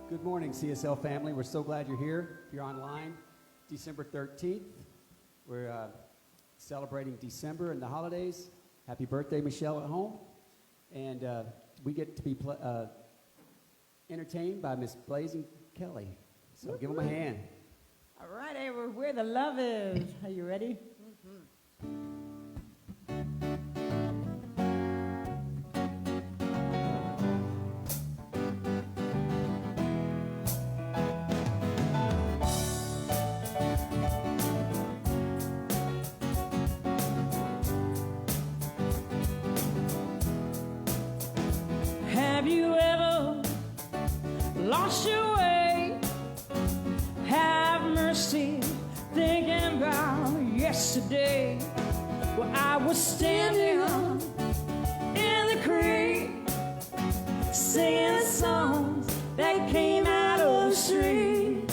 Good morning, CSL family. We're so glad you're here. If you're online, December 13th, we're celebrating December and the holidays. Happy birthday, Michelle, at home. And we get to be entertained by Miss Blazing Kelly. So give them a hand. All right, Ava, where the love is. Are you ready? Have you ever lost your way? Have mercy, thinking about yesterday. Well, I was standing in the creek, singing songs that came out of the street.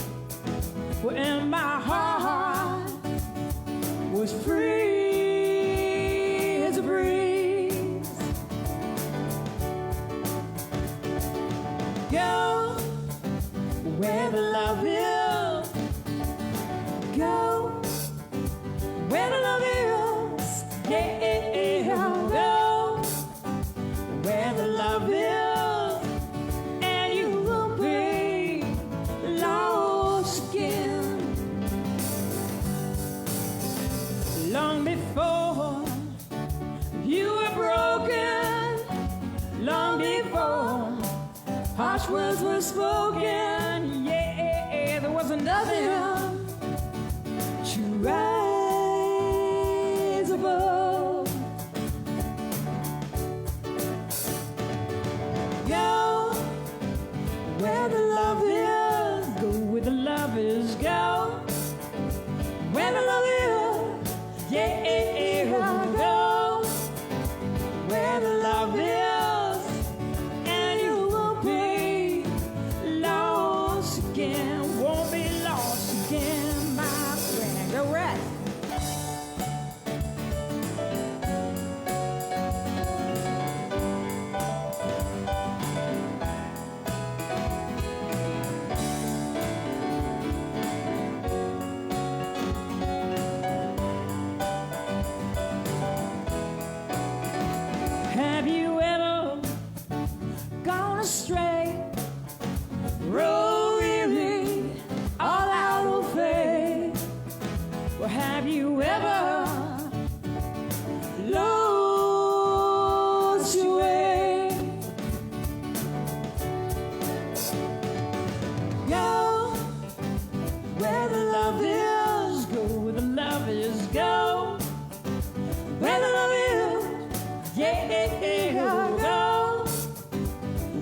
Well, and my heart was free as a breeze. Go where the love is. Go where the love is. Yeah, go where the love is, and you will be lost again. Long before you were broken, long before harsh words were spoken, yeah, there was nothing to rise above. Go where the love is, go where the love is, go where the love is, yeah, go where the love is, and you will be lost again, won't be lost again, my friend. Go right. Have you ever gone astray? Road weary, all out of faith. Well, have you ever lost your way? Go where the love is, go where the love is, go where the love is, yeah, go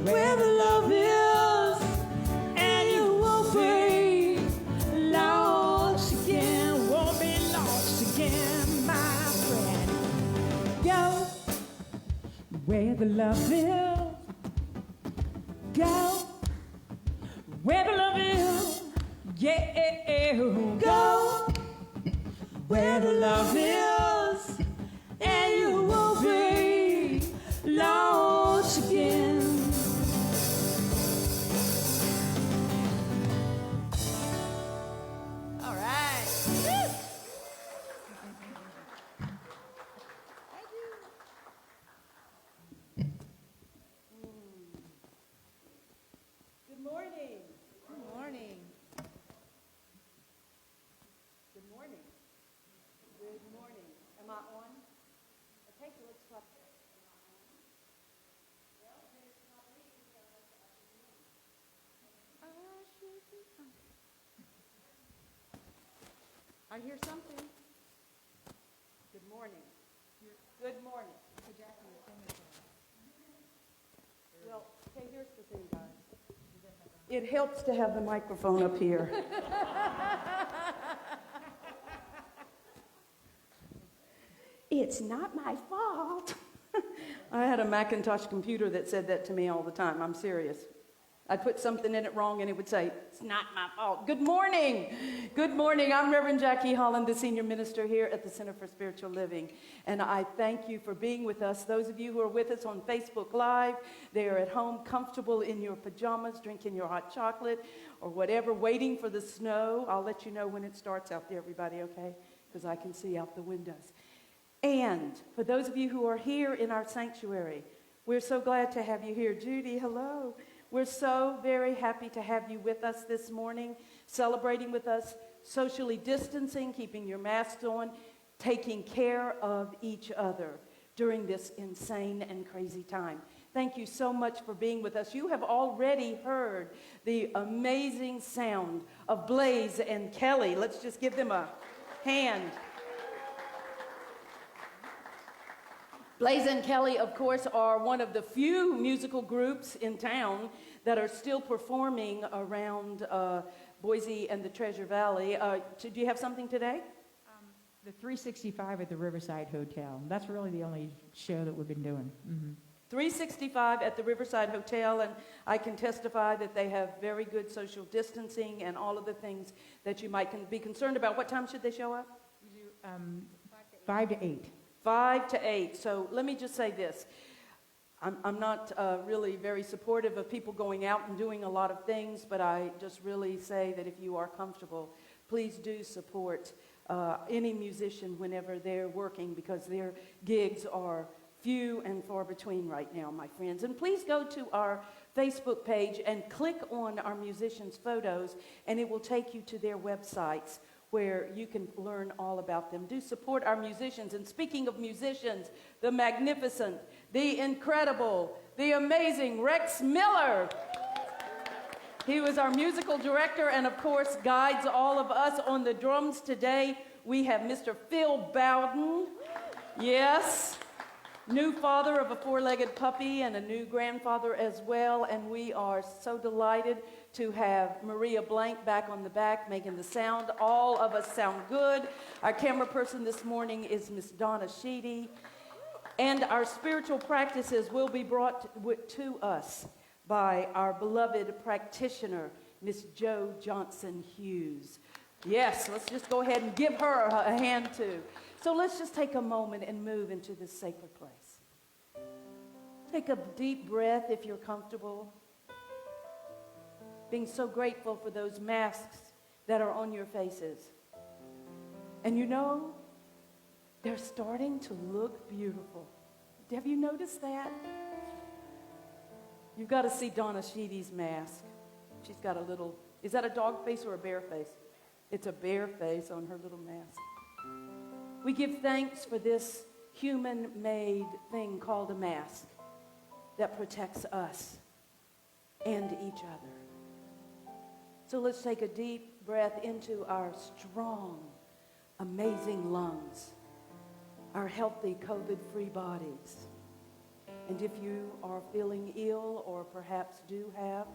where the love is, and you won't be lost again, won't be lost again, my friend. Go where the love is, go where the love is, yeah, go where the love is, and you won't be lost again. All right. Woo. Thank you. Good morning. Good morning. Good morning. Good morning. Am I on? Okay, so let's talk. I hear something. Good morning. Good morning. Well, okay, here's the thing, guys. It helps to have the microphone up here. It's not my fault. I had a Macintosh computer that said that to me all the time. I'm serious. I'd put something in it wrong and it would say, it's not my fault. Good morning. Good morning. I'm Reverend Jackie Holland, the senior minister here at the Center for Spiritual Living. And I thank you for being with us. Those of you who are with us on Facebook Live, they are at home comfortable in your pajamas, drinking your hot chocolate or whatever, waiting for the snow. I'll let you know when it starts out there, everybody, okay? Because I can see out the windows. And for those of you who are here in our sanctuary, we're so glad to have you here. Judy, hello. We're so very happy to have you with us this morning, celebrating with us, socially distancing, keeping your masks on, taking care of each other during this insane and crazy time. Thank you so much for being with us. You have already heard the amazing sound of Blaze and Kelly. Let's just give them a hand. Blaze and Kelly, of course, are one of the few musical groups in town that are still performing around Boise and the Treasure Valley. Do you have something today? The 365 at the Riverside Hotel. That's really the only show that we've been doing. Mm-hmm. 365 at the Riverside Hotel, and I can testify that they have very good social distancing and all of the things that you might be concerned about. What time should they show up? We do 5 to 8. 5 to 8. So let me just say this. I'm not really very supportive of people going out and doing a lot of things, but I just really say that if you are comfortable, please do support any musician whenever they're working, because their gigs are few and far between right now, my friends. And please go to our Facebook page and click on our musicians' photos, and it will take you to their websites where you can learn all about them. Do support our musicians. And speaking of musicians, the magnificent, the incredible, the amazing Rex Miller. He was our musical director and, of course, guides all of us on the drums today. We have Mr. Phil Bowden. Yes. New father of a 4-legged puppy and a new grandfather as well. And we are so delighted to have Maria Blank back on the back making the sound. All of us sound good. Our camera person this morning is Miss Donna Sheedy. And our spiritual practices will be brought to us by our beloved practitioner, Miss Jo Johnson Hughes. Yes, let's just go ahead and give her a hand too. So let's just take a moment and move into this sacred place. Take a deep breath if you're comfortable. Being so grateful for those masks that are on your faces. And you know, they're starting to look beautiful. Have you noticed that? You've got to see Donna Sheedy's mask. She's got a little, is that a dog face or a bear face? It's a bear face on her little mask. We give thanks for this human-made thing called a mask that protects us and each other. So let's take a deep breath into our strong, amazing lungs, our healthy COVID-free bodies. And if you are feeling ill or perhaps do have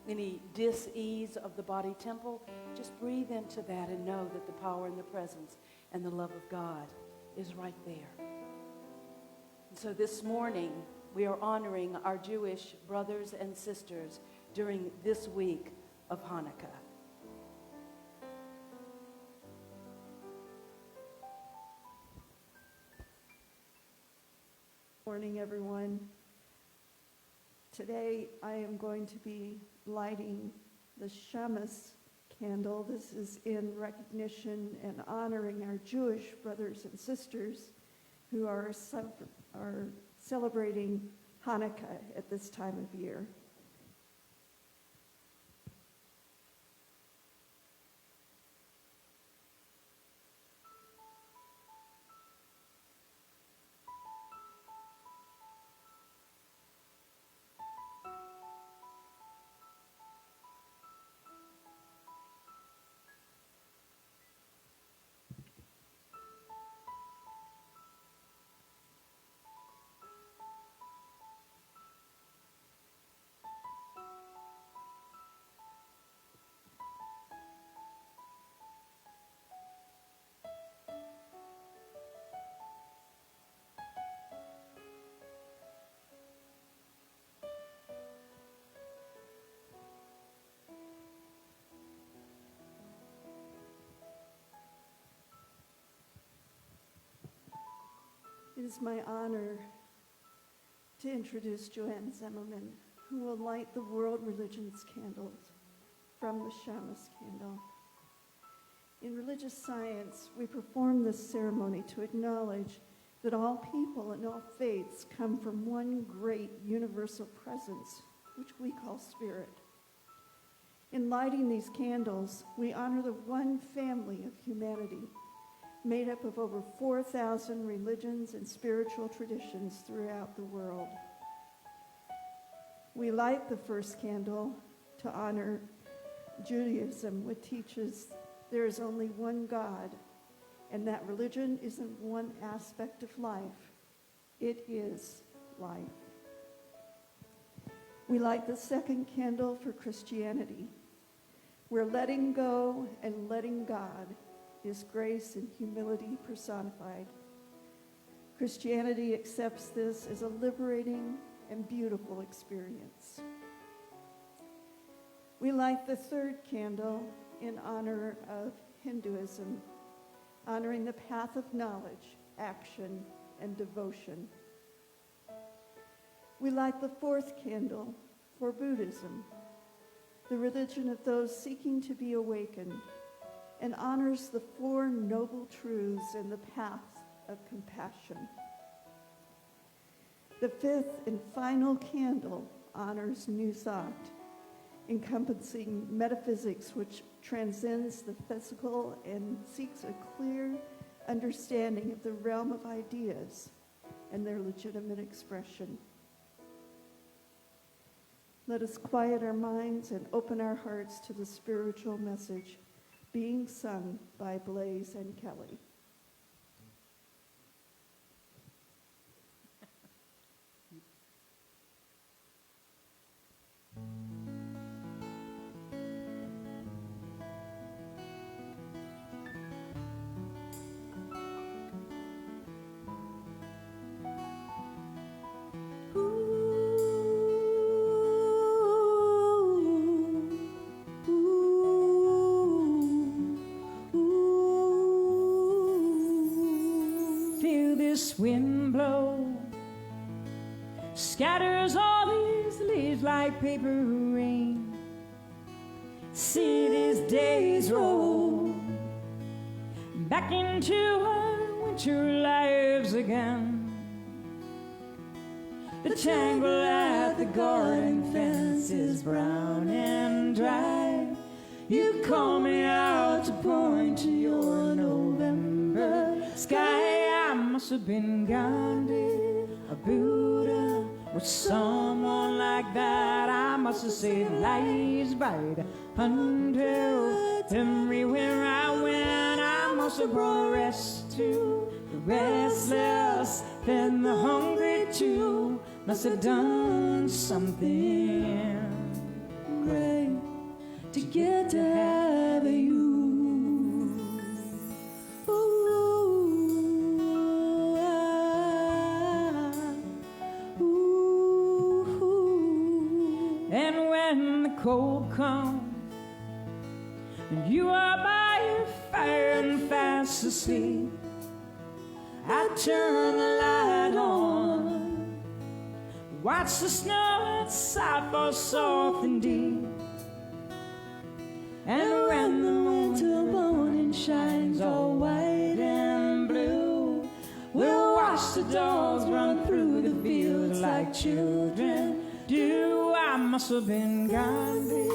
any dis-ease of the body temple, just breathe into that and know that the power and the presence and the love of God is right there. And so this morning, we are honoring our Jewish brothers and sisters during this week of Hanukkah. Morning, everyone. Today I am going to be lighting the Shamus candle. This is in recognition and honoring our Jewish brothers and sisters who are celebrating Hanukkah at this time of year. It is my honor to introduce Joanne Zimmerman, who will light the world religions candles from the Shamus candle. In religious science, we perform this ceremony to acknowledge that all people and all faiths come from one great universal presence, which we call spirit. In lighting these candles, we honor the one family of humanity, made up of over 4,000 religions and spiritual traditions throughout the world. We light the first candle to honor Judaism, which teaches there is only one God, and that religion isn't one aspect of life, it is life. We light the second candle for Christianity, where letting go and letting God is grace and humility personified. Christianity accepts this as a liberating and beautiful experience. We light the third candle in honor of Hinduism, honoring the path of knowledge, action, and devotion. We light the fourth candle for Buddhism, the religion of those seeking to be awakened, and honors the four noble truths in the path of compassion. The fifth and final candle honors New Thought, encompassing metaphysics which transcends the physical and seeks a clear understanding of the realm of ideas and their legitimate expression. Let us quiet our minds and open our hearts to the spiritual message being sung by Blaze and Kelly. Wind blow scatters all these leaves like paper rain. See these days roll back into our winter lives again. The tangle at the garden fence is brown and dry. You call me out to point to your November sky. I must have been Gandhi, a Buddha, or someone like that. I must have saved lives by the hundred. Everywhere I went, I must have brought rest to the restless, then the hungry too. Must have done something great to get to have you. Cold comes and you are by your fire and fast asleep, I turn the light on, watch the snow outside fall soft and deep. And when the winter morning shines all white and blue, we'll watch the dogs run through the fields like children do. I must have been Gandhi,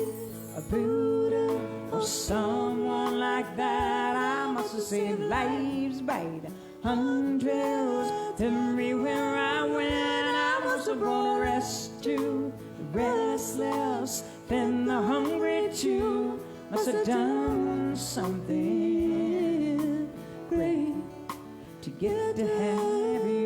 a Buddha, or someone like that. I must have saved lives by the hundreds. Everywhere I went, I must have brought rest to the restless, then the hungry too. Must have done something great to get to have you.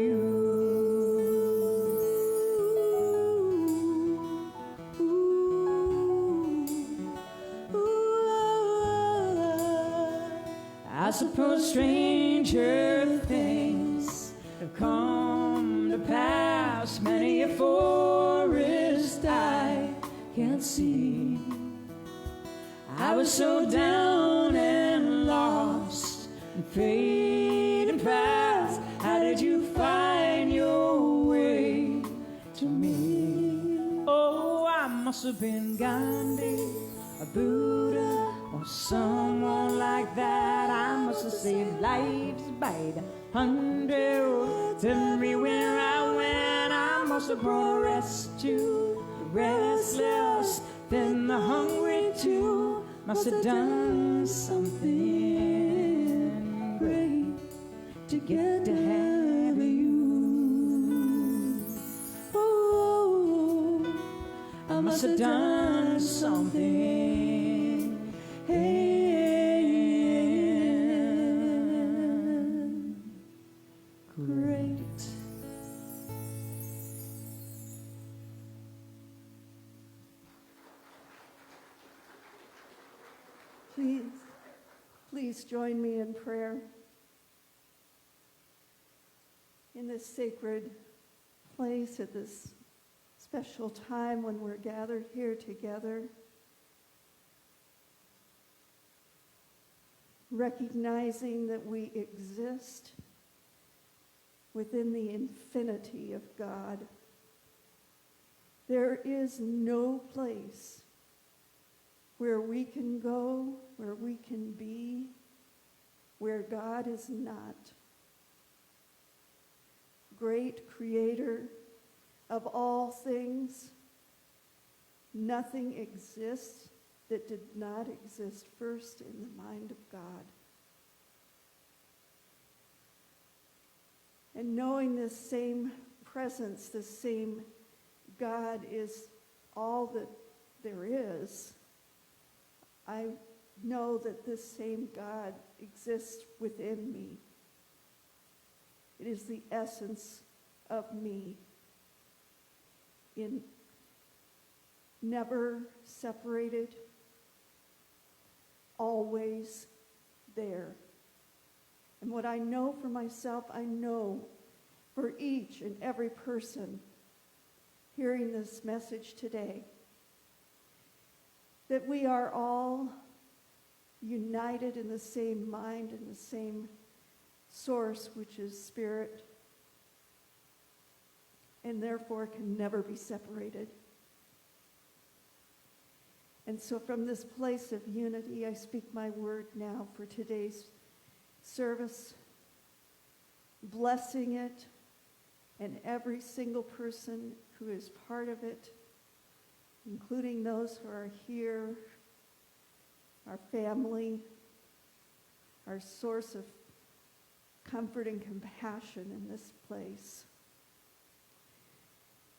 I suppose stranger things have come to pass. Many a forest I can't see. I was so down and lost and fading fast. How did you find must have been Gandhi, a Buddha, or someone like that. I must have saved lives by the hundred. Everywhere I went, I must have brought rest to the restless, then the hungry too. Must have done something great to get to have you. Oh, I must have done something great. Please join me in prayer. In this sacred place, at this special time when we're gathered here together, recognizing that we exist within the infinity of God. There is no place where we can go, where we can be, where God is not. Great creator of all things, nothing exists that did not exist first in the mind of God. And knowing this same presence, this same God is all that there is, I know that this same God exists within me. It is the essence of me, in never separated, always there. And what I know for myself, I know for each and every person hearing this message today, that we are all united in the same mind and the same source, which is spirit, and therefore can never be separated. And so from this place of unity, I speak my word now for today's service, blessing it and every single person who is part of it, including those who are here, our family, our source of comfort and compassion in this place.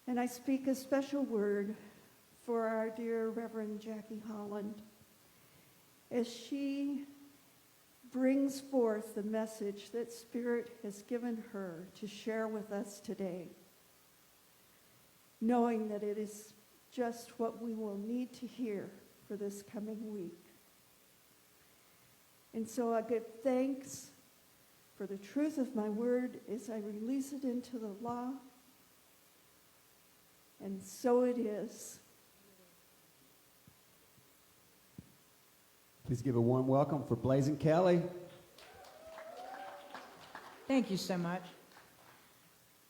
And I speak a special word for our dear Reverend Jackie Holland as she brings forth the message that Spirit has given her to share with us today, knowing that it is just what we will need to hear for this coming week. And so I give thanks for the truth of my word as I release it into the law. And so it is. Please give a warm welcome for Blazing Kelly. Thank you so much.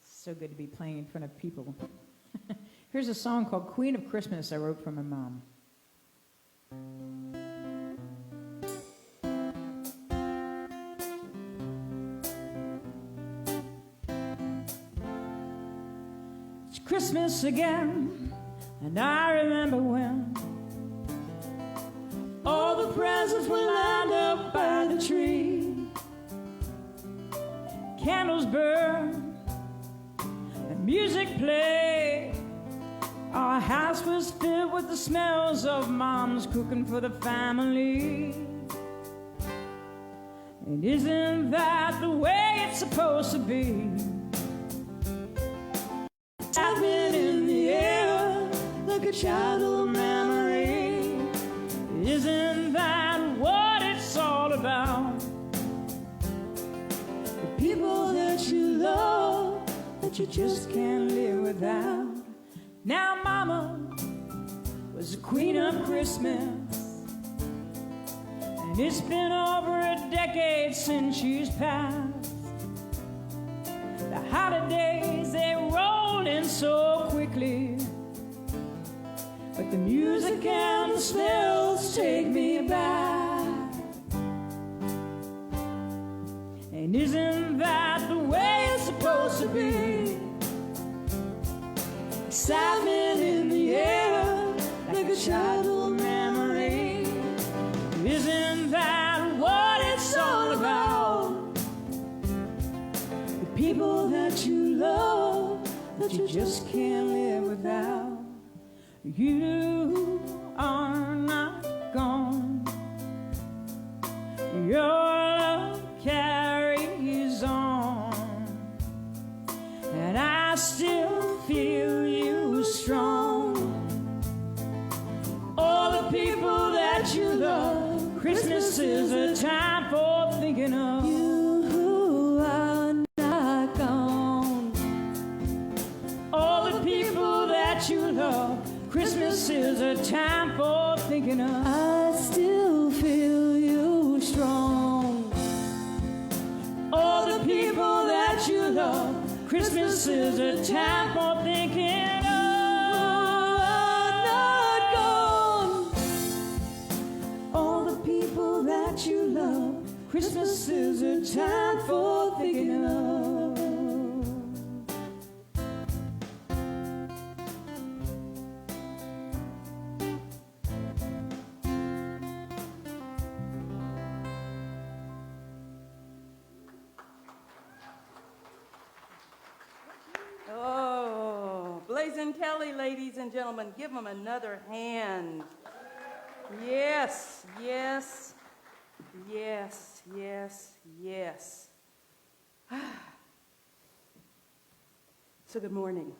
So good to be playing in front of people. Here's a song called Queen of Christmas I wrote for my mom. It's Christmas again, and I remember when all the presents were lined up by the tree. Candles burned and music played. Our house was filled with the smells of Mom's cooking for the family. And isn't that the way it's supposed to be? I've been in the air like a childhood memory. Isn't that what it's all about? The people that you love, that you just can't live without. Now Mama was the queen of Christmas, and it's been over a decade since she's passed. The holidays, they roll in so quickly. But the music and the smells take me back. And isn't that the way it's supposed to be? Excitement in the air, like a childhood memory. Isn't that what it's all about? The people that you love, that you just can't live without. You are not gone. Your love carries on, and I still feel you strong. All the people that you love, Christmas is a time for thinking of. You are not gone. All the people that you love, Christmas is a time for thinking of. I still feel you strong. All the people that you love, Christmas is a time for thinking of. Not gone. All the people that you love, Christmas is a time for thinking of. Oh, Blazin' Kelly, ladies and gentlemen, give them another hand. Yes, yes, yes, yes, yes. So good morning.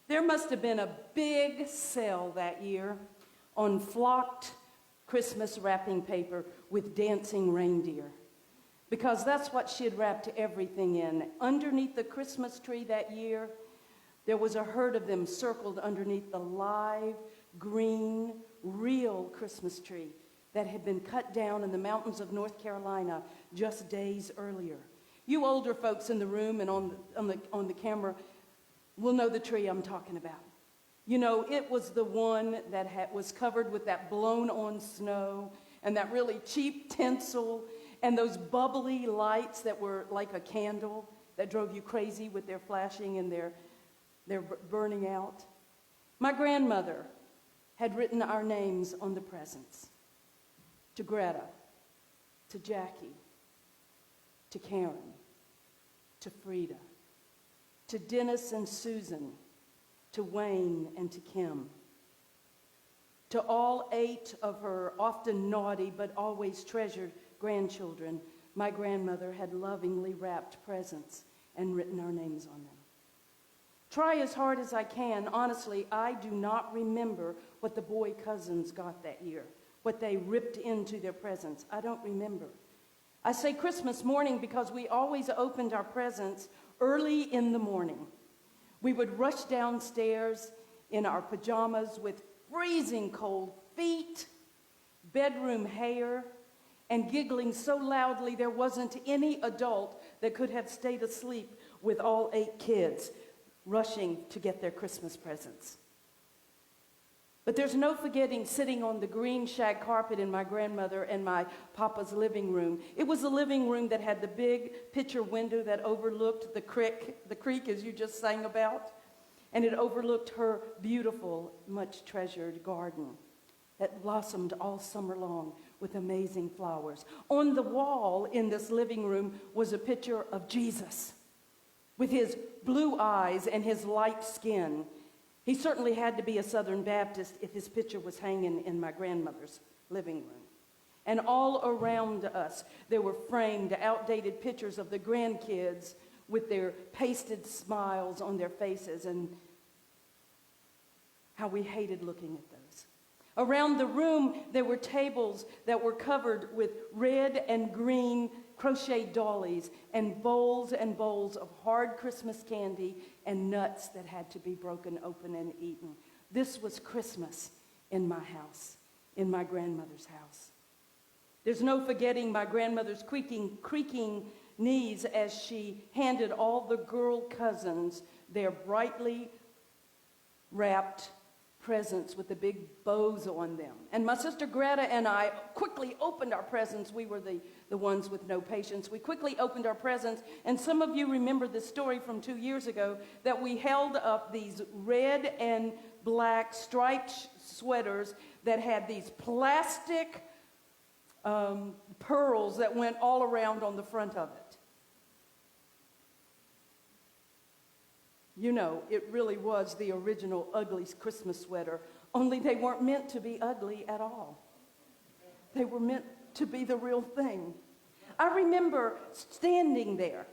There must have been a big sale that year on flocked Christmas wrapping paper with dancing reindeer, because that's what she had wrapped everything in. Underneath the Christmas tree that year, there was a herd of them circled underneath the live, green, real Christmas tree that had been cut down in the mountains of North Carolina just days earlier. You older folks in the room and on the camera will know the tree I'm talking about. You know, it was the one that was covered with that blown-on snow and that really cheap tinsel and those bubbly lights that were like a candle that drove you crazy with their flashing and their burning out. My grandmother had written our names on the presents. To Greta, to Jackie, to Karen, to Frida, to Dennis and Susan, to Wayne and to Kim. To all 8 of her often naughty but always treasured grandchildren, my grandmother had lovingly wrapped presents and written our names on them. Try as hard as I can, honestly, I do not remember what the boy cousins got that year, what they ripped into their presents. I don't remember. I say Christmas morning because we always opened our presents early in the morning. We would rush downstairs in our pajamas with freezing cold feet, bedroom hair, and giggling so loudly there wasn't any adult that could have stayed asleep with all 8 kids rushing to get their Christmas presents. But there's no forgetting sitting on the green shag carpet in my grandmother and my papa's living room. It was a living room that had the big picture window that overlooked the creek as you just sang about, and it overlooked her beautiful, much treasured garden that blossomed all summer long with amazing flowers. On the wall in this living room was a picture of Jesus with his blue eyes and his light skin. He certainly had to be a Southern Baptist if his picture was hanging in my grandmother's living room. And all around us, there were framed, outdated pictures of the grandkids with their pasted smiles on their faces, and how we hated looking at those. Around the room, there were tables that were covered with red and green crocheted dollies and bowls of hard Christmas candy and nuts that had to be broken open and eaten. This was Christmas in my house, in my grandmother's house. There's no forgetting my grandmother's creaking knees as she handed all the girl cousins their brightly wrapped presents with the big bows on them. And my sister Greta and I quickly opened our presents. We were the ones with no patience. We quickly opened our presents, and some of you remember this story from 2 years ago, that we held up these red and black striped sweaters that had these plastic pearls that went all around on the front of it. You know, it really was the original ugly Christmas sweater, only they weren't meant to be ugly at all. They were meant to be the real thing. I remember standing there,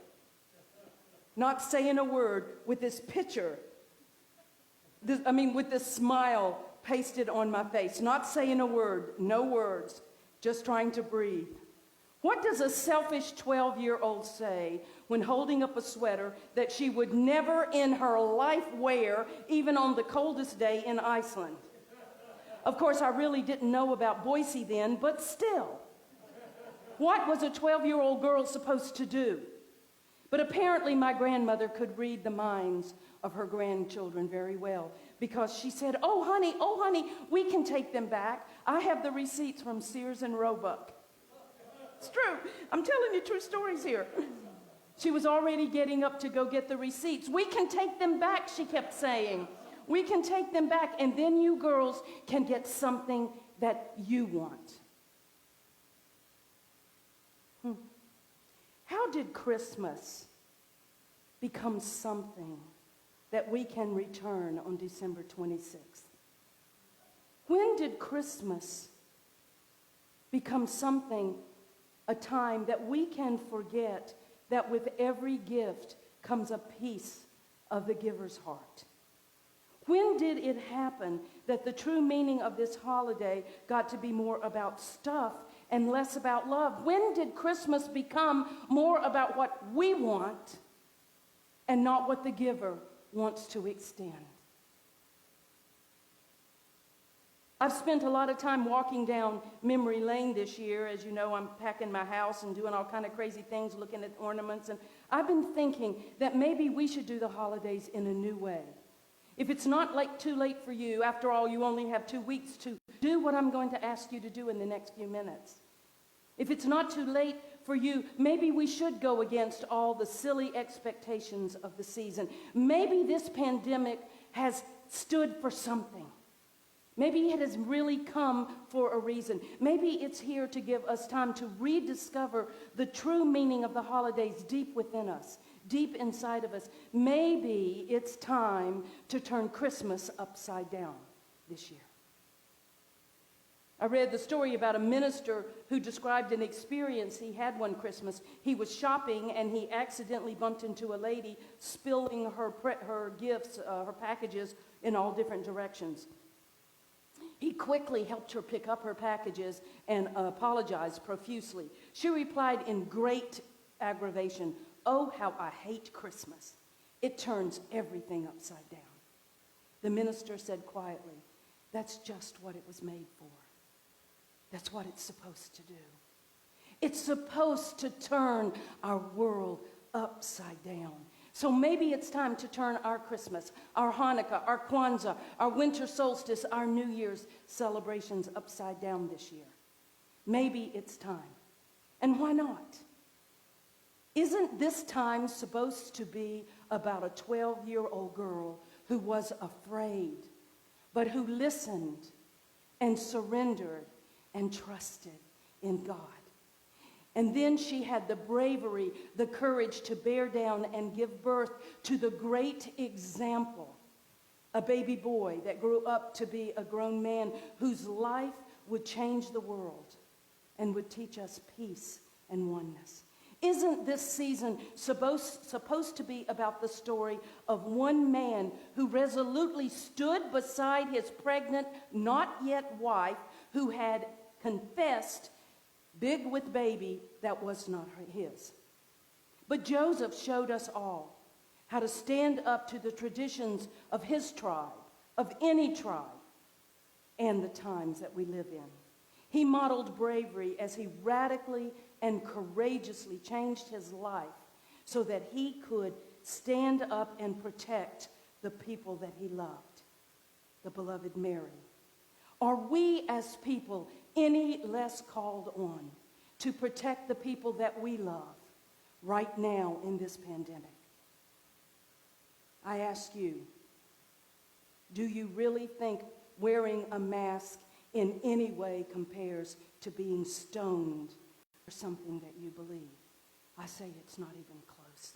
not saying a word, with this picture, with this smile pasted on my face, not saying a word, no words, just trying to breathe. What does a selfish 12-year-old say when holding up a sweater that she would never in her life wear, even on the coldest day in Iceland? Of course, I really didn't know about Boise then, but still. What was a 12-year-old girl supposed to do? But apparently my grandmother could read the minds of her grandchildren very well, because she said, oh honey, we can take them back. I have the receipts from Sears and Roebuck. It's true. I'm telling you true stories here. She was already getting up to go get the receipts. We can take them back, she kept saying. We can take them back, and then you girls can get something that you want. How did Christmas become something that we can return on December 26th? When did Christmas become something, a time that we can forget that with every gift comes a piece of the giver's heart? When did it happen that the true meaning of this holiday got to be more about stuff and less about love? When did Christmas become more about what we want and not what the giver wants to extend? I've spent a lot of time walking down memory lane this year. As you know, I'm packing my house and doing all kind of crazy things, looking at ornaments. And I've been thinking that maybe we should do the holidays in a new way. If it's not too late for you, after all, you only have 2 weeks to do what I'm going to ask you to do in the next few minutes. If it's not too late for you, maybe we should go against all the silly expectations of the season. Maybe this pandemic has stood for something. Maybe it has really come for a reason. Maybe it's here to give us time to rediscover the true meaning of the holidays deep within us, deep inside of us. Maybe it's time to turn Christmas upside down this year. I read the story about a minister who described an experience he had one Christmas. He was shopping and he accidentally bumped into a lady spilling her gifts, her packages in all different directions. He quickly helped her pick up her packages and apologized profusely. She replied in great aggravation, "Oh, how I hate Christmas. It turns everything upside down." The minister said quietly, "That's just what it was made for. That's what it's supposed to do. It's supposed to turn our world upside down." So maybe it's time to turn our Christmas, our Hanukkah, our Kwanzaa, our winter solstice, our New Year's celebrations upside down this year. Maybe it's time. And why not? Isn't this time supposed to be about a 12-year-old girl who was afraid, but who listened and surrendered and trusted in God? And then she had the bravery, the courage to bear down and give birth to the great example, a baby boy that grew up to be a grown man whose life would change the world and would teach us peace and oneness. Isn't this season supposed to be about the story of one man who resolutely stood beside his pregnant, not yet wife, who had confessed big with baby that was not his? But Joseph showed us all how to stand up to the traditions of his tribe, of any tribe, and the times that we live in. He modeled bravery as he radically and courageously changed his life so that he could stand up and protect the people that he loved. the beloved Mary? Are we as people any less called on to protect the people that we love right now in this pandemic? I ask you, do you really think wearing a mask in any way compares to being stoned for something that you believe? I say it's not even close.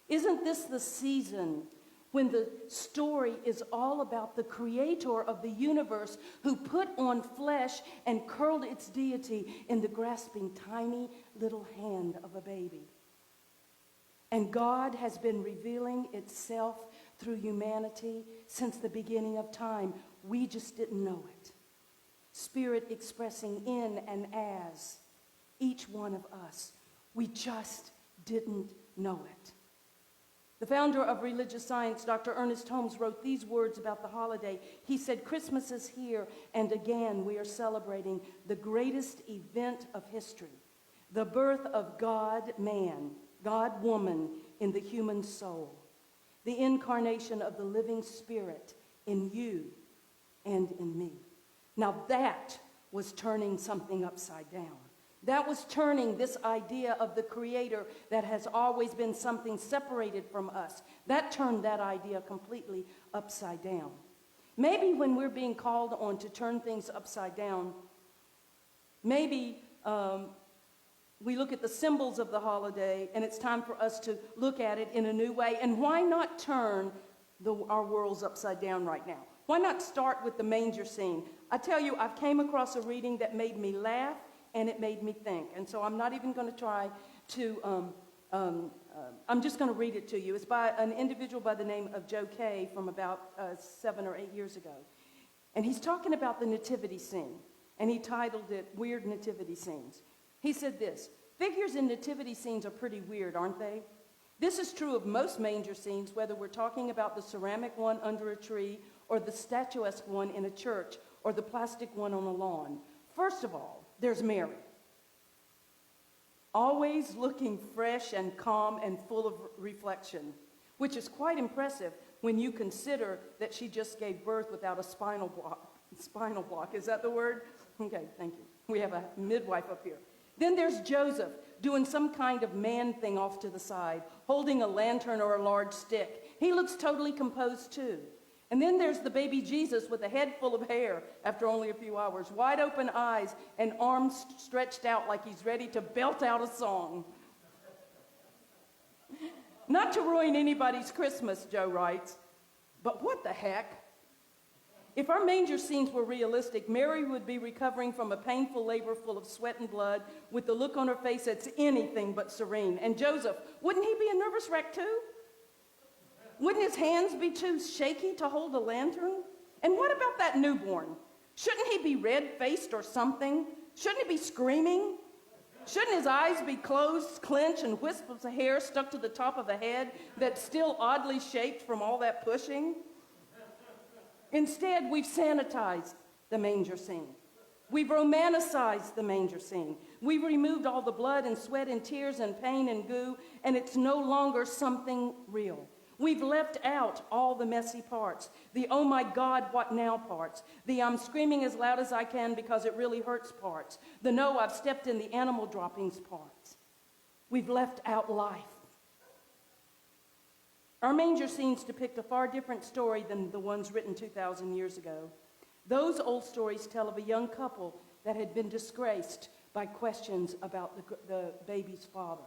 Isn't this the season when the story is all about the creator of the universe who put on flesh and curled its deity in the grasping tiny little hand of a baby? And God has been revealing itself through humanity since the beginning of time. We just didn't know it. Spirit expressing in and as each one of us. We just didn't know it. The founder of religious science, Dr. Ernest Holmes, wrote these words about the holiday. He said, "Christmas is here, and again we are celebrating the greatest event of history, the birth of God-man, God-woman in the human soul, the incarnation of the living Spirit in you and in me." Now that was turning something upside down. That was turning this idea of the Creator that has always been something separated from us. That turned that idea completely upside down. Maybe when we're being called on to turn things upside down, maybe we look at the symbols of the holiday and it's time for us to look at it in a new way. And why not turn our worlds upside down right now? Why not start with the manger scene? I tell you, I've came across a reading that made me laugh and it made me think. And so I'm not even going to try to, I'm just going to read it to you. It's by an individual by the name of Joe Kay from about 7 or 8 years ago. And he's talking about the nativity scene. And he titled it Weird Nativity Scenes. He said this: "Figures in nativity scenes are pretty weird, aren't they? This is true of most manger scenes, whether we're talking about the ceramic one under a tree or the statuesque one in a church or the plastic one on a lawn. First of all, there's Mary, always looking fresh and calm and full of reflection, which is quite impressive when you consider that she just gave birth without a spinal block. Spinal block, is that the word? Okay, thank you. We have a midwife up here. Then there's Joseph doing some kind of man thing off to the side, holding a lantern or a large stick. He looks totally composed too. And then there's the baby Jesus with a head full of hair after only a few hours, wide open eyes and arms stretched out like he's ready to belt out a song. Not to ruin anybody's Christmas," Joe writes, "but what the heck? If our manger scenes were realistic, Mary would be recovering from a painful labor full of sweat and blood with the look on her face that's anything but serene. And Joseph, wouldn't he be a nervous wreck too? Wouldn't his hands be too shaky to hold a lantern? And what about that newborn? Shouldn't he be red-faced or something? Shouldn't he be screaming? Shouldn't his eyes be closed, clenched, and wisps of hair stuck to the top of a head that's still oddly shaped from all that pushing? Instead, we've sanitized the manger scene. We've romanticized the manger scene. We've removed all the blood and sweat and tears and pain and goo, and it's no longer something real. We've left out all the messy parts, the "oh my God, what now" parts, the "I'm screaming as loud as I can because it really hurts" parts, the "no, I've stepped in the animal droppings" parts. We've left out life. Our manger scenes depict a far different story than the ones written 2,000 years ago. Those old stories tell of a young couple that had been disgraced by questions about the baby's father.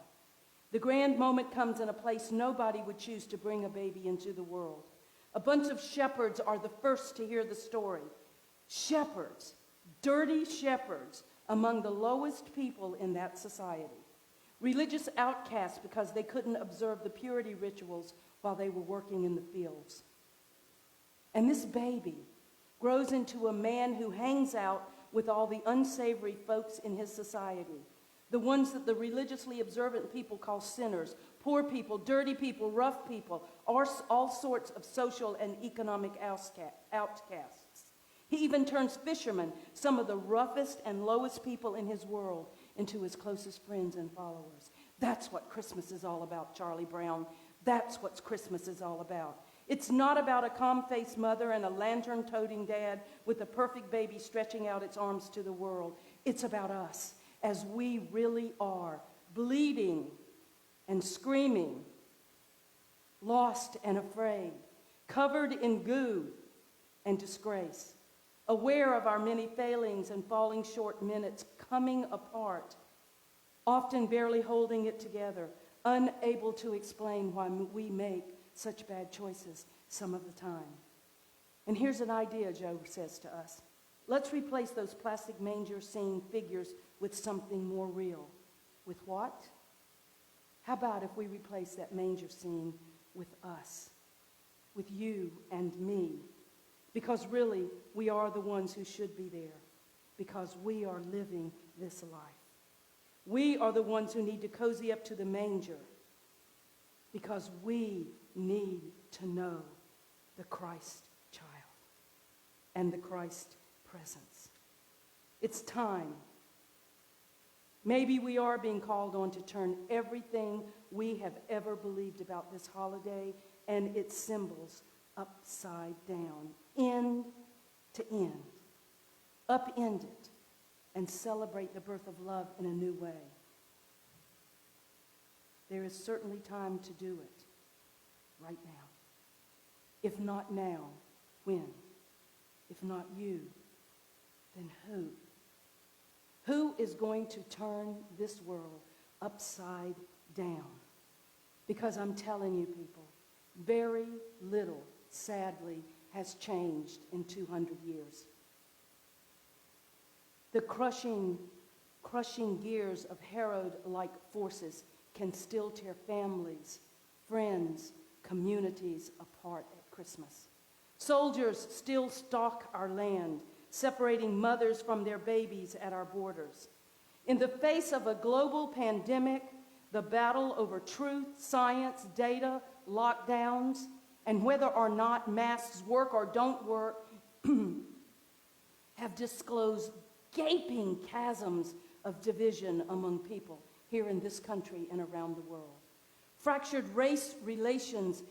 The grand moment comes in a place nobody would choose to bring a baby into the world. A bunch of shepherds are the first to hear the story. Shepherds, dirty shepherds, among the lowest people in that society. Religious outcasts because they couldn't observe the purity rituals while they were working in the fields. And this baby grows into a man who hangs out with all the unsavory folks in his society, the ones that the religiously observant people call sinners, poor people, dirty people, rough people, all sorts of social and economic outcasts. He even turns fishermen, some of the roughest and lowest people in his world, into his closest friends and followers. That's what Christmas is all about, Charlie Brown. That's what Christmas is all about. It's not about a calm-faced mother and a lantern-toting dad with a perfect baby stretching out its arms to the world. It's about us as we really are, bleeding and screaming, lost and afraid, covered in goo and disgrace, aware of our many failings and falling short minutes, coming apart, often barely holding it together, unable to explain why we make such bad choices some of the time. And here's an idea, Joe says to us. Let's replace those plastic manger scene figures with something more real. With what? How about if we replace that manger scene with us, with you and me? Because really, we are the ones who should be there, because we are living this life. We are the ones who need to cozy up to the manger, because we need to know the Christ child and the Christ presence. It's time. Maybe we are being called on to turn everything we have ever believed about this holiday and its symbols upside down, end to end. Upend it and celebrate the birth of love in a new way. There is certainly time to do it right now. If not now, when? If not you, then who? Who is going to turn this world upside down? Because I'm telling you, people, very little, sadly, has changed in 200 years. The crushing gears of Herod-like forces can still tear families, friends, communities apart at Christmas. Soldiers still stalk our land, separating mothers from their babies at our borders. In the face of a global pandemic, the battle over truth, science, data, lockdowns, and whether or not masks work or don't work have disclosed gaping chasms of division among people here in this country and around the world. Fractured race relations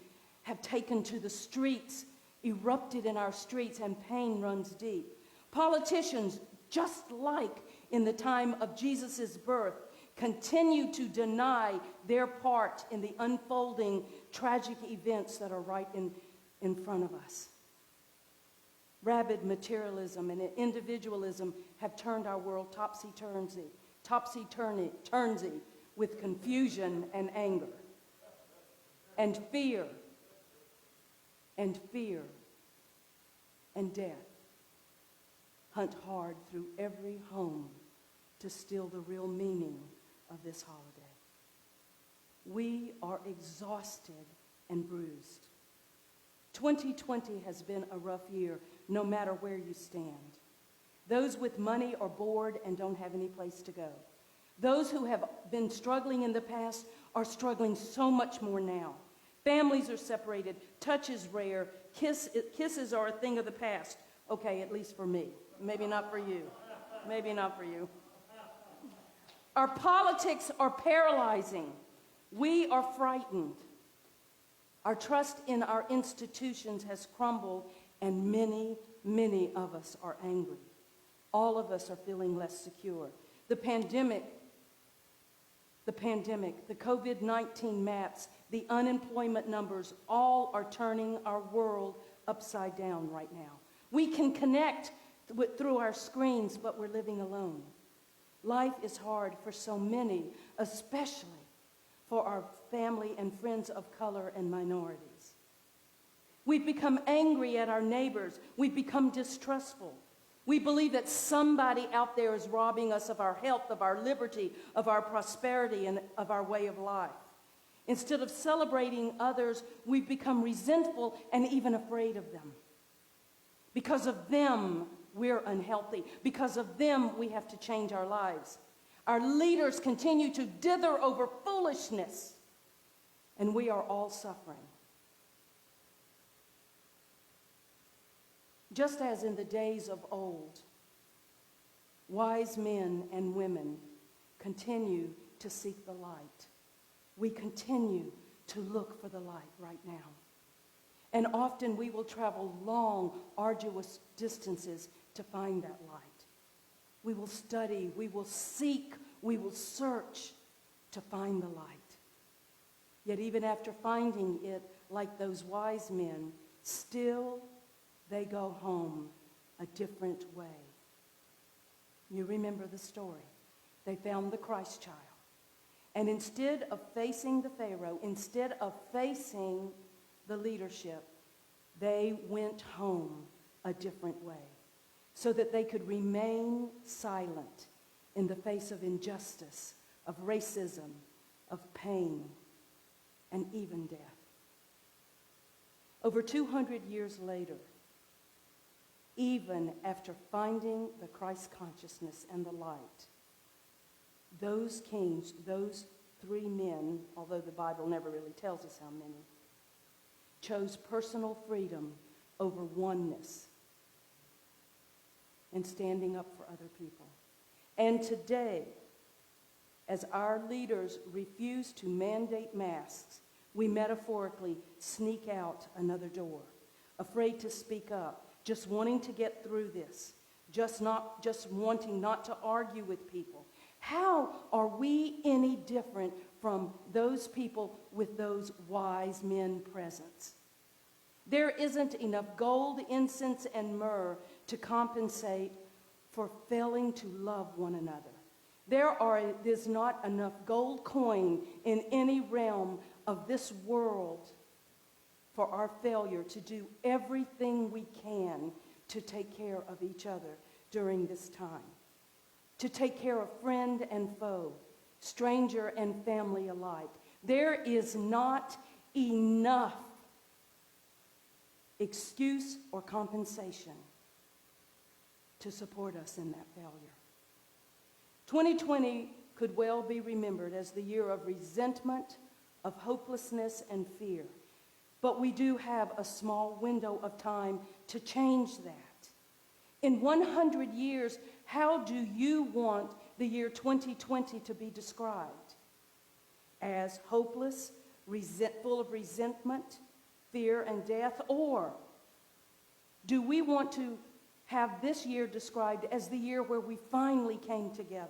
have taken to the streets, erupted in our streets, and pain runs deep. Politicians, just like in the time of Jesus' birth, continue to deny their part in the unfolding tragic events that are right in front of us. Rabid materialism and individualism have turned our world topsy-turvy with confusion and anger. And fear and death hunt hard through every home to steal the real meaning of this holiday. We are exhausted and bruised. 2020 has been a rough year, no matter where you stand. Those with money are bored and don't have any place to go. Those who have been struggling in the past are struggling so much more now. Families are separated, touch is rare, kisses are a thing of the past. Okay, at least for me. Maybe not for you. Maybe not for you. Our politics are paralyzing. We are frightened. Our trust in our institutions has crumbled, and many, many of us are angry. All of us are feeling less secure. The pandemic, the COVID-19 maps, the unemployment numbers, all are turning our world upside down right now. We can connect through our screens, but we're living alone. Life is hard for so many, especially for our family and friends of color and minorities. We've become angry at our neighbors. We've become distrustful. We believe that somebody out there is robbing us of our health, of our liberty, of our prosperity, and of our way of life. Instead of celebrating others, we've become resentful and even afraid of them. Because of them, we're unhealthy. Because of them, we have to change our lives. Our leaders continue to dither over foolishness, and we are all suffering. Just as in the days of old, wise men and women continue to seek the light. We continue to look for the light right now. And often we will travel long, arduous distances to find that light. We will study, we will seek, we will search to find the light. Yet even after finding it, like those wise men, still they go home a different way. You remember the story. They found the Christ child. And instead of facing the Pharaoh, instead of facing the leadership, they went home a different way so that they could remain silent in the face of injustice, of racism, of pain, and even death. Over 200 years later, even after finding the Christ consciousness and the light, those kings, those 3 men, although the Bible never really tells us how many, chose personal freedom over oneness and standing up for other people. And today, as our leaders refuse to mandate masks, we metaphorically sneak out another door, afraid to speak up, just wanting to get through this, just wanting not to argue with people. How are we any different from those people with those wise men present? There isn't enough gold, incense, and myrrh to compensate for failing to love one another. There's not enough gold coin in any realm of this world for our failure to do everything we can to take care of each other during this time. To take care of friend and foe, stranger and family alike. There is not enough excuse or compensation to support us in that failure. 2020 could well be remembered as the year of resentment, of hopelessness and fear. But we do have a small window of time to change that. In 100 years, how do you want the year 2020 to be described? As hopeless, full of resentment, fear, and death? Or do we want to have this year described as the year where we finally came together,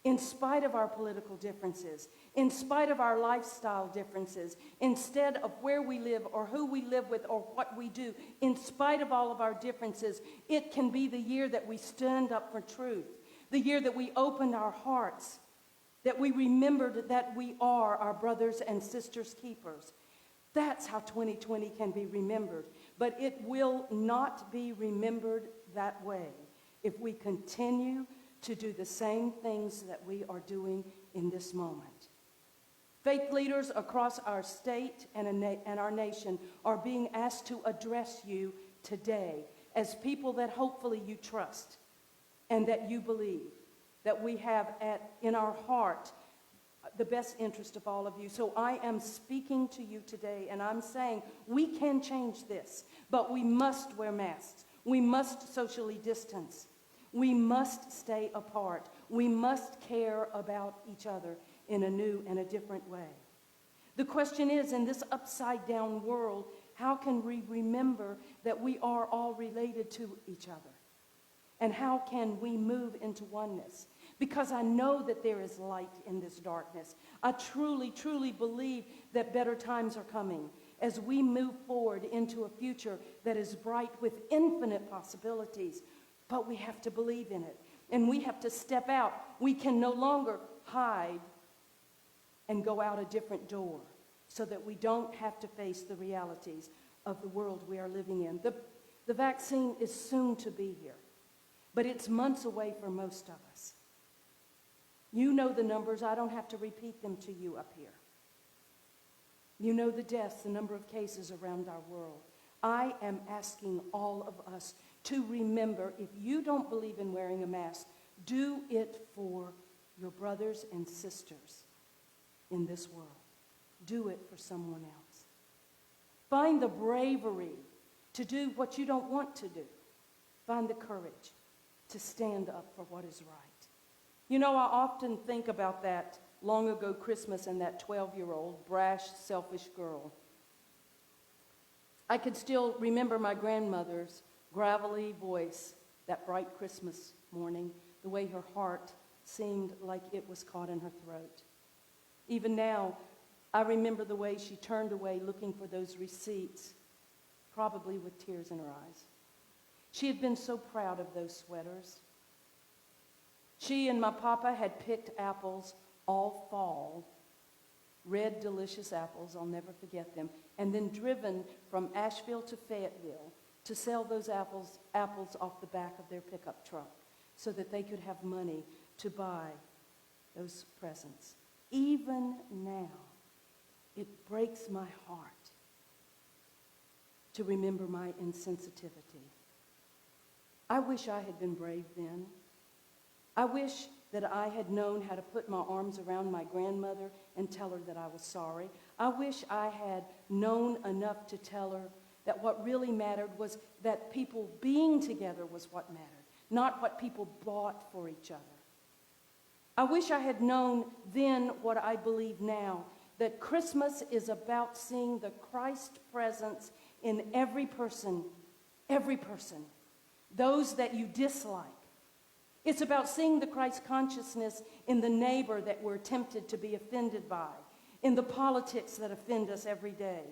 in spite of our political differences, in spite of our lifestyle differences, instead of where we live or who we live with or what we do, in spite of all of our differences, it can be the year that we stand up for truth, the year that we opened our hearts, that we remembered that we are our brothers and sisters' keepers. That's how 2020 can be remembered. But it will not be remembered that way if we continue to do the same things that we are doing in this moment. Faith leaders across our state and our nation are being asked to address you today as people that hopefully you trust and that you believe, that we have in our heart the best interest of all of you. So I am speaking to you today, and I'm saying we can change this, but we must wear masks. We must socially distance. We must stay apart. We must care about each other in a new and a different way. The question is, in this upside-down world, how can we remember that we are all related to each other? And how can we move into oneness? Because I know that there is light in this darkness. I truly, truly believe that better times are coming as we move forward into a future that is bright with infinite possibilities. But we have to believe in it. And we have to step out. We can no longer hide and go out a different door so that we don't have to face the realities of the world we are living in. The vaccine is soon to be here, but it's months away for most of us. You know the numbers. I don't have to repeat them to you up here. You know the deaths, the number of cases around our world. I am asking all of us to remember, if you don't believe in wearing a mask, do it for your brothers and sisters in this world. Do it for someone else. Find the bravery to do what you don't want to do. Find the courage to stand up for what is right. You know, I often think about that long ago Christmas and that 12-year-old brash, selfish girl. I could still remember my grandmother's gravelly voice that bright Christmas morning, the way her heart seemed like it was caught in her throat. Even now, I remember the way she turned away looking for those receipts, probably with tears in her eyes. She had been so proud of those sweaters. She and my papa had picked apples all fall, red, delicious apples, I'll never forget them, and then driven from Asheville to Fayetteville to sell those apples off the back of their pickup truck so that they could have money to buy those presents. Even now, it breaks my heart to remember my insensitivity. I wish I had been brave then. I wish that I had known how to put my arms around my grandmother and tell her that I was sorry. I wish I had known enough to tell her that what really mattered was that people being together was what mattered, not what people bought for each other. I wish I had known then what I believe now, that Christmas is about seeing the Christ presence in every person, those that you dislike. It's about seeing the Christ consciousness in the neighbor that we're tempted to be offended by, in the politics that offend us every day,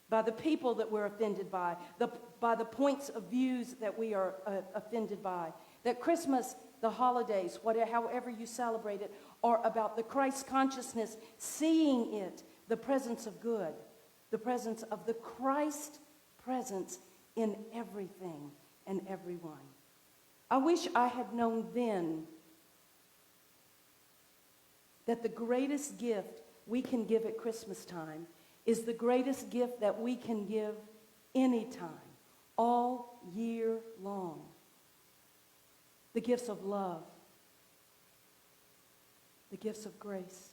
by the people that we're offended by the points of views that we are offended by. That Christmas, the holidays, however you celebrate it, are about the Christ consciousness, seeing it, the presence of good, the presence of the Christ presence in everything and everyone. I wish I had known then that the greatest gift we can give at Christmas time is the greatest gift that we can give anytime, all year long. The gifts of love, the gifts of grace,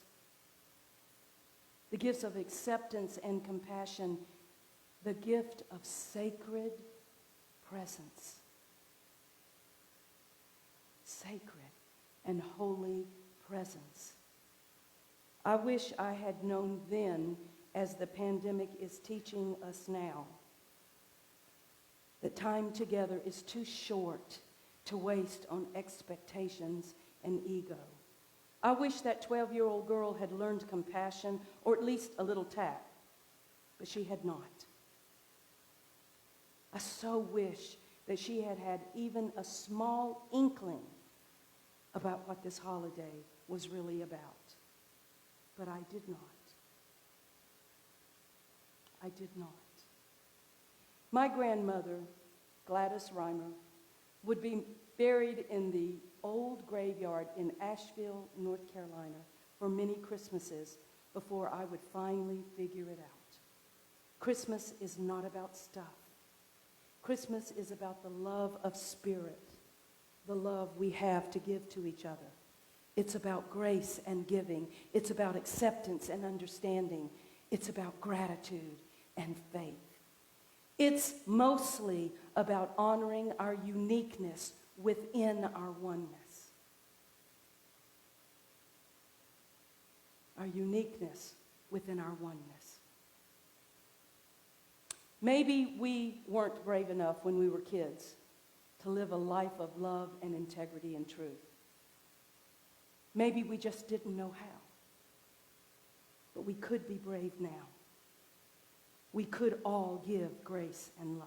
the gifts of acceptance and compassion, the gift of sacred presence. Sacred and holy presence. I wish I had known then, as the pandemic is teaching us now, that time together is too short to waste on expectations and ego. I wish that 12-year-old girl had learned compassion, or at least a little tact, but she had not. I so wish that she had had even a small inkling about what this holiday was really about. But I did not. I did not. My grandmother, Gladys Reimer, would be buried in the old graveyard in Asheville, North Carolina, for many Christmases before I would finally figure it out. Christmas is not about stuff. Christmas is about the love of spirit, the love we have to give to each other. It's about grace and giving. It's about acceptance and understanding. It's about gratitude and faith. It's mostly about honoring our uniqueness within our oneness. Our uniqueness within our oneness. Maybe we weren't brave enough when we were kids to live a life of love and integrity and truth. Maybe we just didn't know how. But we could be brave now. We could all give grace and love.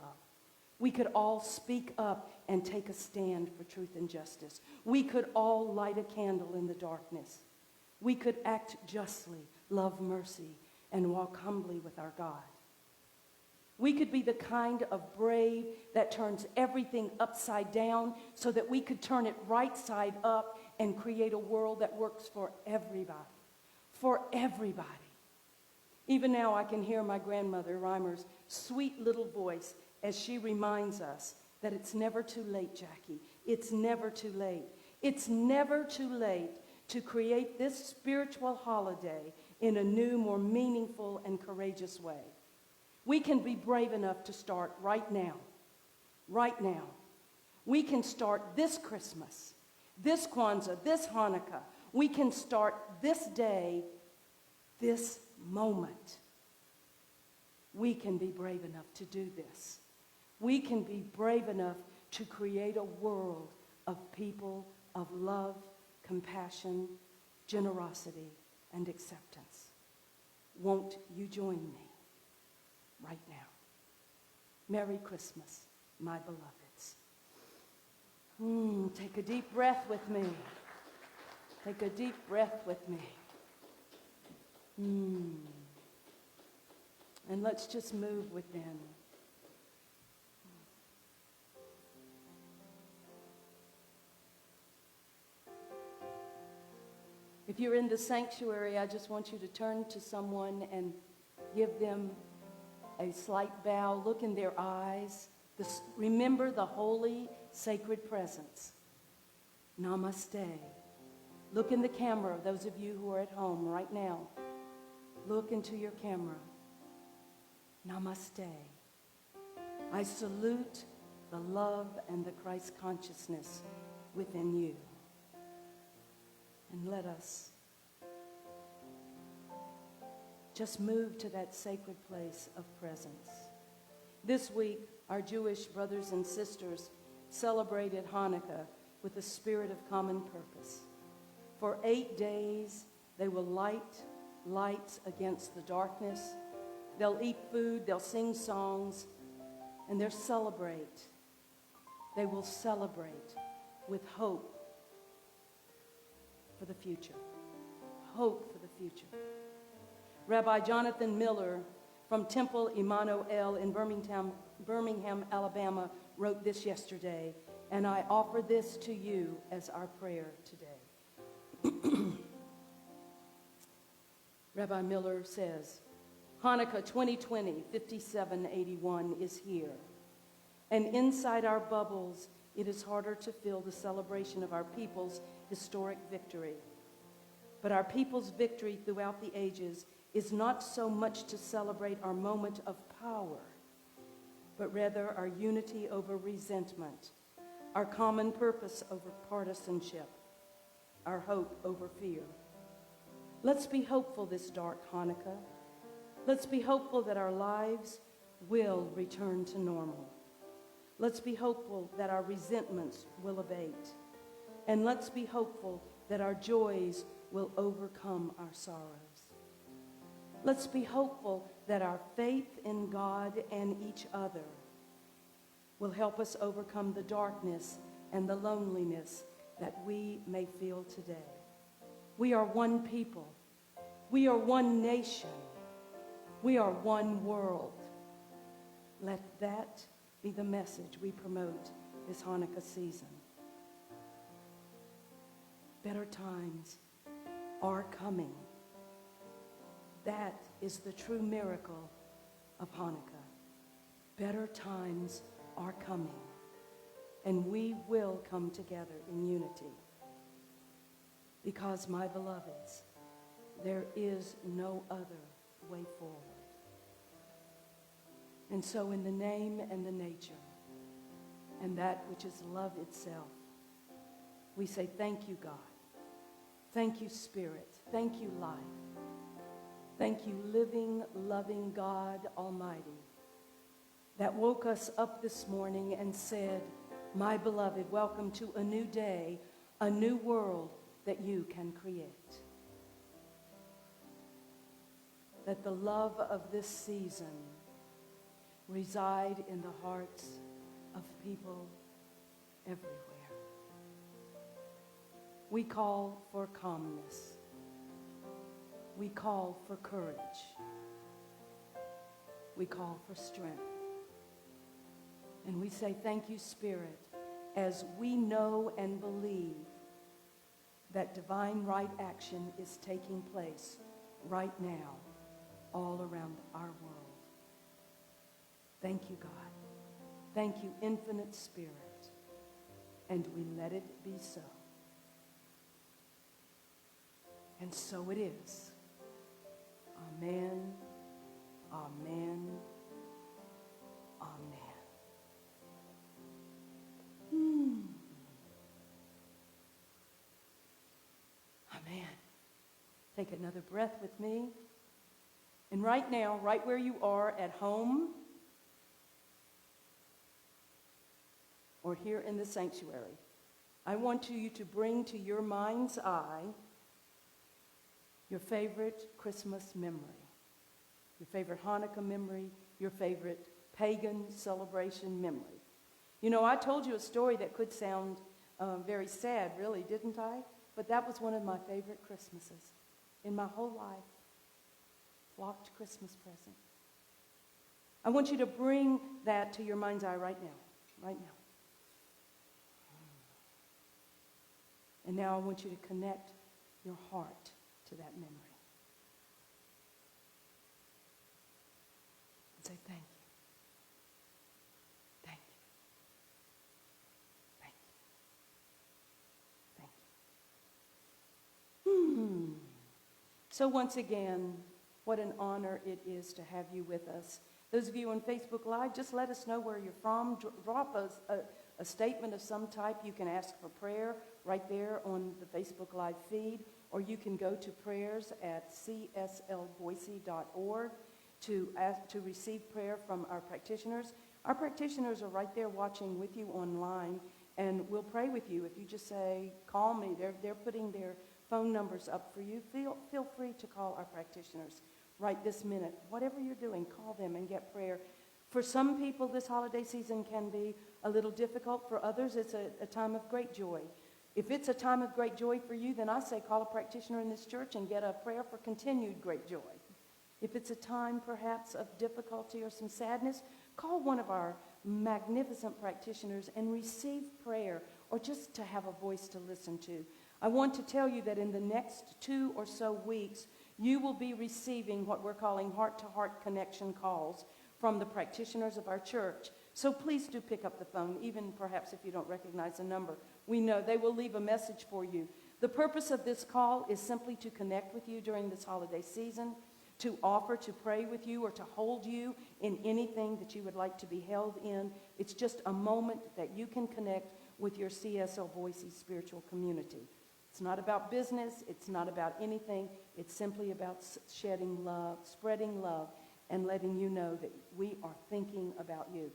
We could all speak up and take a stand for truth and justice. We could all light a candle in the darkness. We could act justly, love mercy, and walk humbly with our God. We could be the kind of brave that turns everything upside down so that we could turn it right side up and create a world that works for everybody. For everybody. Even now I can hear my grandmother, Reimer's sweet little voice as she reminds us that it's never too late, Jackie. It's never too late. It's never too late to create this spiritual holiday in a new, more meaningful and courageous way. We can be brave enough to start right now. Right now. We can start this Christmas, this Kwanzaa, this Hanukkah. We can start this day, this moment. we can be brave enough to do this. We can be brave enough to create a world of people of love, compassion, generosity, and acceptance. Won't you join me right now? Merry Christmas, my beloveds. Take a deep breath with me. Take a deep breath with me. And let's just move within. If you're in the sanctuary, I just want you to turn to someone and give them a slight bow. Look in their eyes. Remember the holy, sacred presence. Namaste. Look in the camera, those of you who are at home right now. Look into your camera. Namaste. I salute the love and the Christ consciousness within you. And let us just move to that sacred place of presence. This week, our Jewish brothers and sisters celebrated Hanukkah with a spirit of common purpose. For 8 days, they will light lights against the darkness. They'll eat food, they'll sing songs, and they'll celebrate. They will celebrate with hope for the future. Hope for the future. Rabbi Jonathan Miller from Temple Emmanuel in Birmingham, Alabama, wrote this yesterday, and I offer this to you as our prayer today. Rabbi Miller says, Hanukkah 2020, 5781 is here. And inside our bubbles, it is harder to feel the celebration of our people's historic victory. But our people's victory throughout the ages is not so much to celebrate our moment of power, but rather our unity over resentment, our common purpose over partisanship, our hope over fear. Let's be hopeful this dark Hanukkah. Let's be hopeful that our lives will return to normal. Let's be hopeful that our resentments will abate. And let's be hopeful that our joys will overcome our sorrows. Let's be hopeful that our faith in God and each other will help us overcome the darkness and the loneliness that we may feel today. We are one people. We are one nation. We are one world. Let that be the message we promote this Hanukkah season. Better times are coming. That is the true miracle of Hanukkah. Better times are coming, and we will come together in unity. Because, my beloveds, there is no other way forward. And so in the name and the nature and that which is love itself, we say thank you, God. Thank you, Spirit. Thank you, life. Thank you, living, loving God Almighty, that woke us up this morning and said, my beloved, welcome to a new day, a new world that you can create. That the love of this season reside in the hearts of people everywhere. We call for calmness. We call for courage. We call for strength. And we say, thank you, Spirit, as we know and believe that divine right action is taking place right now all around our world. Thank you, God. Thank you, infinite Spirit. And we let it be so. And so it is. Amen. Amen. Amen. Amen. Take another breath with me. And right now, right where you are at home or here in the sanctuary, I want you to bring to your mind's eye your favorite Christmas memory, your favorite Hanukkah memory, your favorite pagan celebration memory. You know, I told you a story that could sound very sad, really, didn't I? But that was one of my favorite Christmases in my whole life. Flocked Christmas present. I want you to bring that to your mind's eye right now, right now. And now I want you to connect your heart to that memory. And say, thank you. Thank you. Thank you. Thank you. So once again, what an honor it is to have you with us. Those of you on Facebook Live, just let us know where you're from. Drop us a statement of some type. You can ask for prayer right there on the Facebook Live feed, or you can go to prayers at cslboise.org to receive prayer from our practitioners. Our practitioners are right there watching with you online, and we'll pray with you. If you just say, call me, they're putting their phone numbers up for you. Feel free to call our practitioners right this minute. Whatever you're doing, call them and get prayer. For some people, this holiday season can be a little difficult. For others, it's a time of great joy. If it's a time of great joy for you, then I say call a practitioner in this church and get a prayer for continued great joy. If it's a time perhaps of difficulty or some sadness, call one of our magnificent practitioners and receive prayer, or just to have a voice to listen to. I want to tell you that in the next 2 or so weeks, you will be receiving what we're calling heart-to-heart connection calls from the practitioners of our church. So please do pick up the phone, even perhaps if you don't recognize the number. We know they will leave a message for you. The purpose of this call is simply to connect with you during this holiday season, to offer to pray with you or to hold you in anything that you would like to be held in. It's just a moment that you can connect with your CSL Boise spiritual community. It's not about business. It's not about anything. It's simply about shedding love, spreading love, and letting you know that we are thinking about you.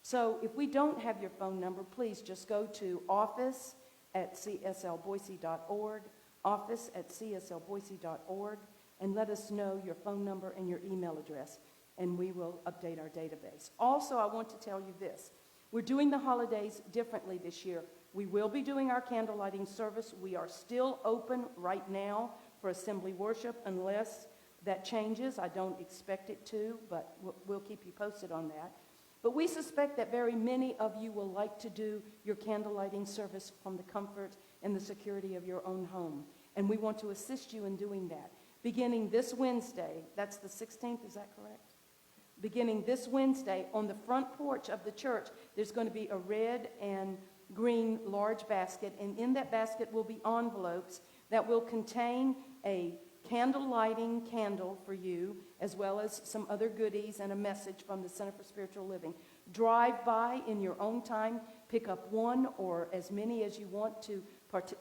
So if we don't have your phone number, please just go to office@cslboise.org, office@cslboise.org, and let us know your phone number and your email address, and we will update our database. Also, I want to tell you this. We're doing the holidays differently this year. We will be doing our candle lighting service. We are still open right now for assembly worship unless that changes. I don't expect it to, but we'll keep you posted on that. But we suspect that very many of you will like to do your candle lighting service from the comfort and the security of your own home. And we want to assist you in doing that. Beginning this Wednesday, that's the 16th, is that correct? Beginning this Wednesday, on the front porch of the church, there's going to be a red and green large basket, and in that basket will be envelopes that will contain a candle lighting candle for you, as well as some other goodies and a message from the Center for Spiritual Living. Drive by in your own time, pick up one or as many as you want to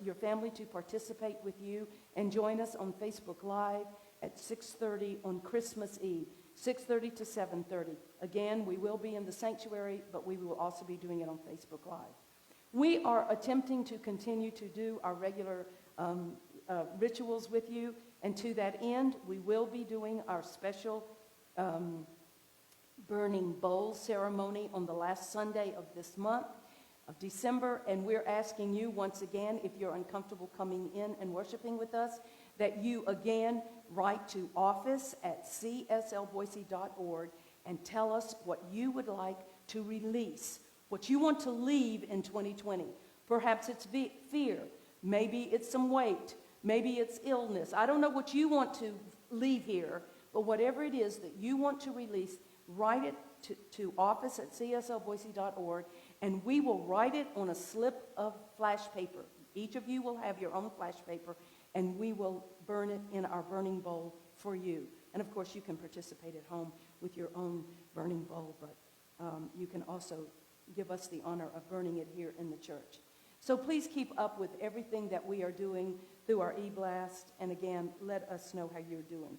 your family to participate with you, and join us on Facebook Live at 6:30 on Christmas Eve, 6:30 to 7:30. Again, we will be in the sanctuary, but we will also be doing it on Facebook Live. We are attempting to continue to do our regular rituals with you, and to that end, we will be doing our special burning bowl ceremony on the last Sunday of this month of December, and we're asking you once again, if you're uncomfortable coming in and worshiping with us, that you again write to office@cslboise.org and tell us what you would like to release, what you want to leave in 2020. Perhaps it's fear, maybe it's some weight, maybe it's illness. I don't know what you want to leave here, but whatever it is that you want to release, write it to office@cslboise.org, and we will write it on a slip of flash paper. Each of you will have your own flash paper, and we will burn it in our burning bowl for you. And of course, you can participate at home with your own burning bowl, but you can also give us the honor of burning it here in the church. So please keep up with everything that we are doing through our e-blast, and again, let us know how you're doing.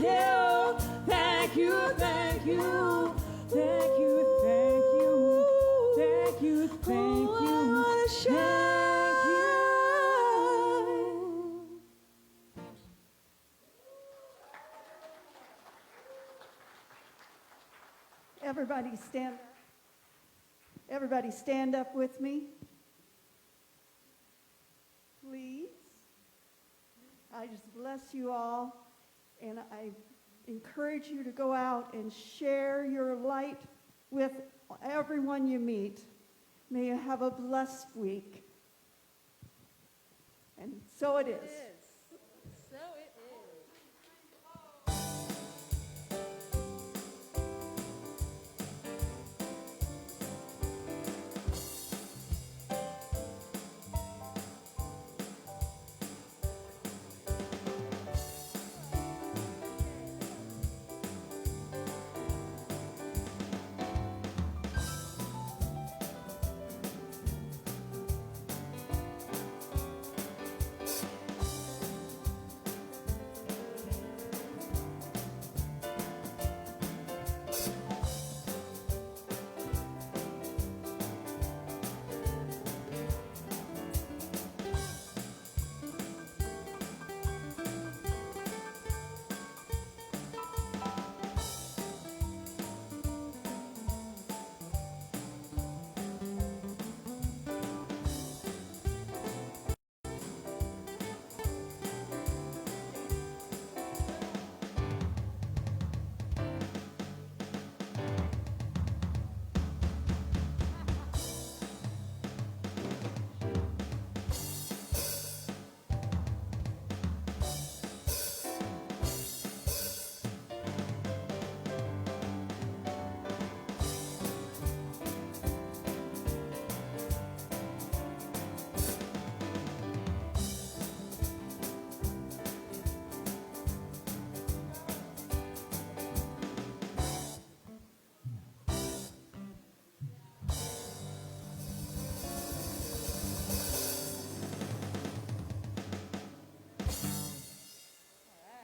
thank you, thank you, thank you, thank you, thank you, thank you, thank you, thank you. Everybody stand up with me. Please. I just bless you all, and I encourage you to go out and share your light with everyone you meet. May you have a blessed week. And so it is.